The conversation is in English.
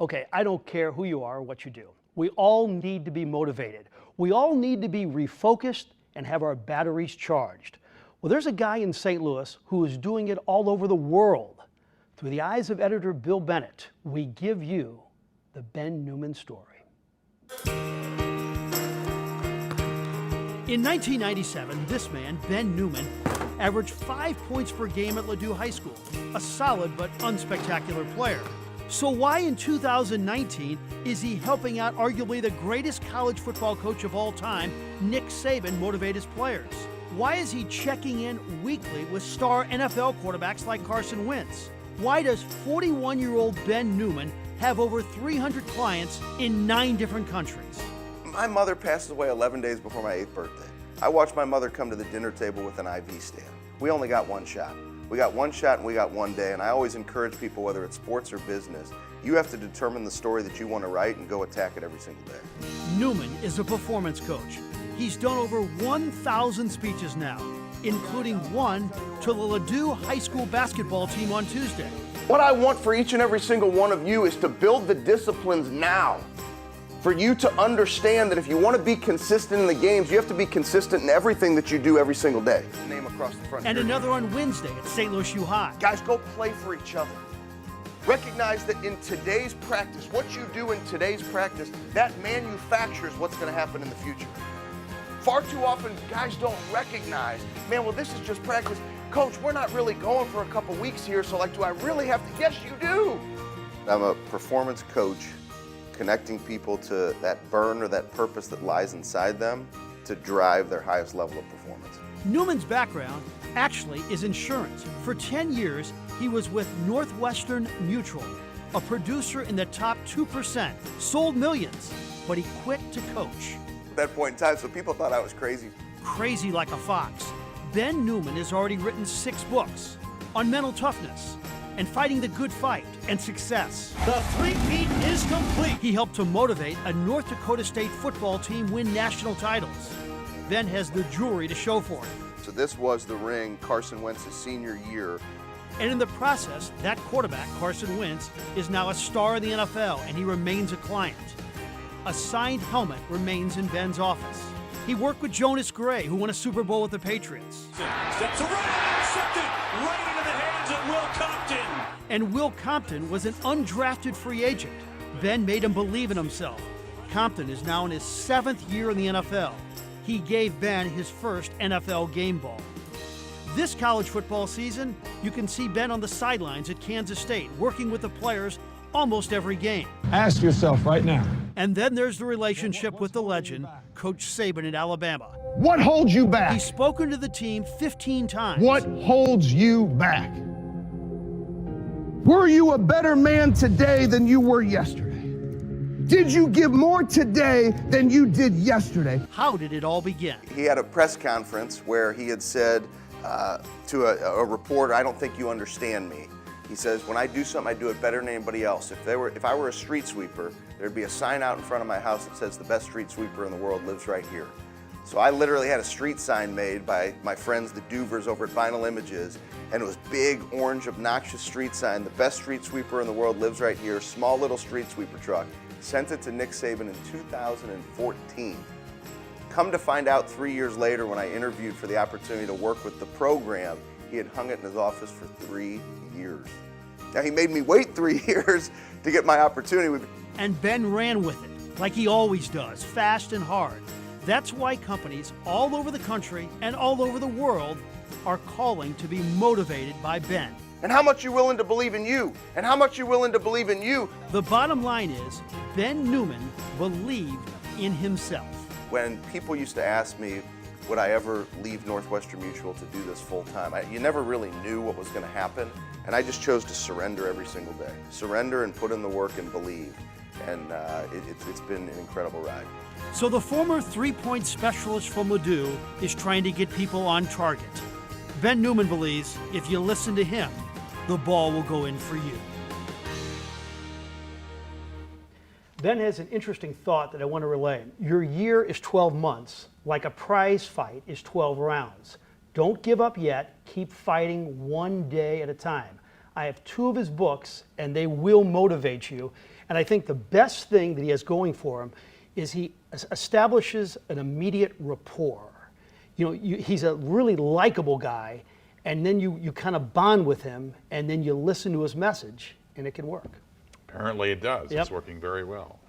Okay, I don't care who you are or what you do. We all need to be motivated. We all need to be refocused and have our batteries charged. Well, there's a guy in St. Louis who is doing it all over the world. Through the eyes of editor Bill Bennett, we give you the Ben Newman story. In 1997, this man, Ben Newman, averaged 5 points per game at Ladue High School, a solid but unspectacular player. So why in 2019 is he helping out arguably the greatest college football coach of all time, Nick Saban, motivate his players? Why is he checking in weekly with star NFL quarterbacks like Carson Wentz? Why does 41-year-old Ben Newman have over 300 clients in 9 different countries? My mother passed away 11 days before my 8th birthday. I watched my mother come to the dinner table with an IV stand. We only got one shot. We got one shot and we got one day, and I always encourage people, whether it's sports or business, you have to determine the story that you want to write and go attack it every single day. Newman is a performance coach. He's done over 1,000 speeches now, including one to the Ladue High School basketball team on Tuesday. What I want for each and every single one of you is to build the disciplines now. For you to understand that if you want to be consistent in the games, you have to be consistent in everything that you do every single day. Name across the front. And another on Wednesday at St. Louis U High. Guys, go play for each other. Recognize that in today's practice, what you do in today's practice, that manufactures what's going to happen in the future. Far too often, guys don't recognize, man, well, this is just practice. Coach, we're not really going for a couple weeks here, so like, do I really have to? Yes, you do. I'm a performance coach, connecting people to that burn or that purpose that lies inside them to drive their highest level of performance. Newman's background actually is insurance. For 10 years, he was with Northwestern Mutual, a producer in the top 2%, sold millions, but he quit to coach. At that point in time, so people thought I was crazy. Crazy like a fox. Ben Newman has already written 6 books on mental toughness and fighting the good fight and success. The three-peat is complete. He helped to motivate a North Dakota State football team win national titles. Ben has the jewelry to show for it. So this was the ring Carson Wentz's senior year. And in the process, that quarterback, Carson Wentz, is now a star in the NFL, and he remains a client. A signed helmet remains in Ben's office. He worked with Jonas Gray, who won a Super Bowl with the Patriots. Steps around, intercepted, right into the hands of Will Compton. And Will Compton was an undrafted free agent. Ben made him believe in himself. Compton is now in his 7th year in the NFL. He gave Ben his first NFL game ball. This college football season, you can see Ben on the sidelines at Kansas State, working with the players almost every game. Ask yourself right now. And then there's the relationship with the legend, Coach Saban at Alabama. What holds you back? He's spoken to the team 15 times. What holds you back? Were you a better man today than you were yesterday? Did you give more today than you did yesterday? How did it all begin? He had a press conference where he had said to a reporter, "I don't think you understand me." He says, "When I do something, I do it better than anybody else. If I were a street sweeper, there'd be a sign out in front of my house that says the best street sweeper in the world lives right here." So I literally had a street sign made by my friends, the Duvers over at Vinyl Images, and it was big, orange, obnoxious street sign, "The best street sweeper in the world lives right here," small little street sweeper truck. Sent it to Nick Saban in 2014. Come to find out 3 years later, when I interviewed for the opportunity to work with the program, he had hung it in his office for 3 years. Now, he made me wait 3 years to get my opportunity. And Ben ran with it, like he always does, fast and hard. That's why companies all over the country and all over the world are calling to be motivated by Ben. And how much you willing to believe in you? And how much you willing to believe in you? The bottom line is, Ben Newman believed in himself. When people used to ask me, would I ever leave Northwestern Mutual to do this full time, you never really knew what was going to happen. And I just chose to surrender every single day. Surrender and put in the work and believe. And it's been an incredible ride. So the former three-point specialist from Ladue is trying to get people on target. Ben Newman believes if you listen to him, the ball will go in for you. Ben has an interesting thought that I want to relay. Your year is 12 months, like a prize fight is 12 rounds. Don't give up yet. Keep fighting one day at a time. I have 2 of his books, and they will motivate you. And I think the best thing that he has going for him is he establishes an immediate rapport. He's a really likable guy, and then you kind of bond with him, and then you listen to his message, and it can work. Apparently it does. Yep. It's working very well.